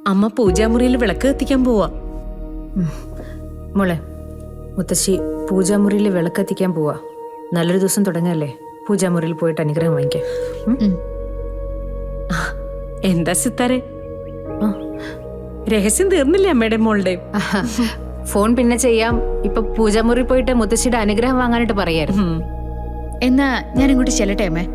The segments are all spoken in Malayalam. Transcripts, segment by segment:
അമ്മ പൂജാമുറിയിൽ വിളക്ക് കത്തിക്കാൻ പോവാ. മോളെ, മുത്തശ്ശി പൂജാമുറിയിൽ വിളക്കെത്തിക്കാൻ പോവാ. നല്ലൊരു ദിവസം തുടങ്ങല്ലേ, പൂജാമുറിയിൽ പോയിട്ട് അനുഗ്രഹം വാങ്ങിക്കാം. എന്താ സിത്താരെ, രഹസ്യം തീർന്നില്ലേ അമ്മയുടെ മോളുടെ? ഫോൺ പിന്നെ ചെയ്യാം. ഇപ്പൊ പൂജാമുറി പോയിട്ട് മുത്തശ്ശിയുടെ അനുഗ്രഹം വാങ്ങാനായിട്ട് പറയായിരുന്നു. എന്നാ ഞാൻ ഇങ്ങോട്ട് ചെല്ലട്ടെ അമ്മേ.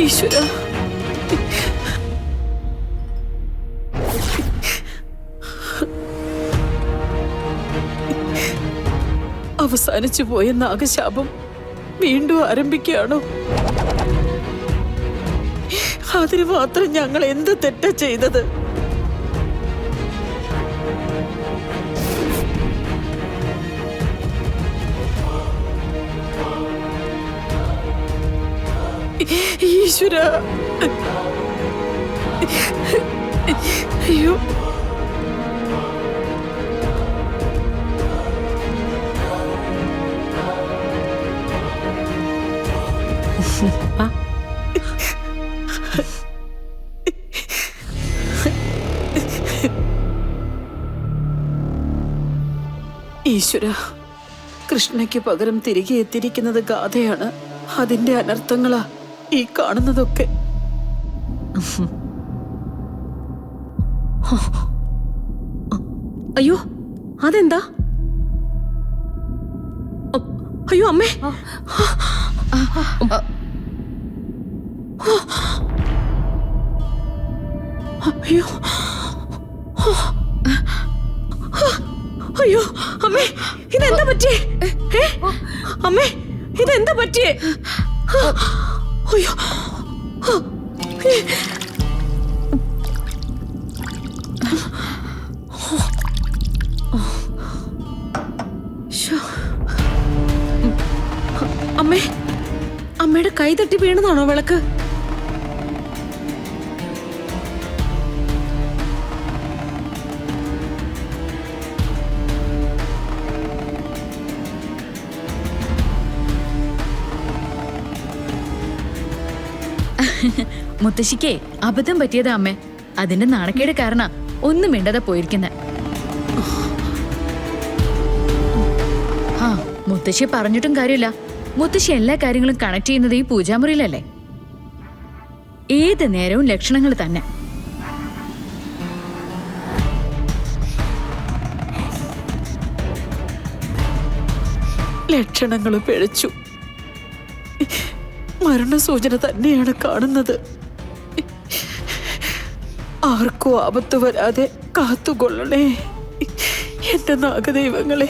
ഈശ്വര, അവസാനിച്ചു പോയ നാഗശാപം വീണ്ടും ആരംഭിക്കുകയാണോ? അതിന് മാത്രം ഞങ്ങൾ എന്ത് തെറ്റാ ചെയ്തത്? ഈശ്വര, അയ്യോ, ഈശ്വര, കൃഷ്ണയ്ക്ക് പകരം തിരികെ എത്തിയിരിക്കുന്നത് ഗാഥയാണ്. അതിന്റെ അനർത്ഥങ്ങളാ ഈ കാണുന്നതൊക്കെ. അയ്യോ, അതെന്താ? അയ്യോ അമ്മേ, അയ്യോ, അയ്യോ അമ്മേ, ഇതെന്താ പറ്റിയേ? അമ്മേ, ഇതെന്താ പറ്റിയേ? അയ്യോ, അമ്മേ, അമ്മയുടെ കൈ തട്ടി വീണതാണോ വിളക്ക്? മുത്തശ്ശിക്കേ അബദ്ധം പറ്റിയതാ അമ്മേ. അതിന്റെ നാണക്കേട് കാരണ ഒന്നും മിണ്ടാതെ പോയിരിക്കുന്നെ. ആ, മുത്തശ്ശി പറഞ്ഞിട്ടും കാര്യമില്ല. മുത്തശ്ശി എല്ലാ കാര്യങ്ങളും കണക്ട് ചെയ്യുന്നത് ഈ പൂജാമുറിയിലല്ലേ. ഏത് നേരവും ലക്ഷണങ്ങൾ തന്നെ. ലക്ഷണങ്ങൾ പിഴച്ചു. മരണസൂചന തന്നെയാണ് കാണുന്നത്. ആർക്കും ആപത്ത് വരാതെ കാത്തുകൊള്ളണേ എന്റെ നാഗദൈവങ്ങളെ.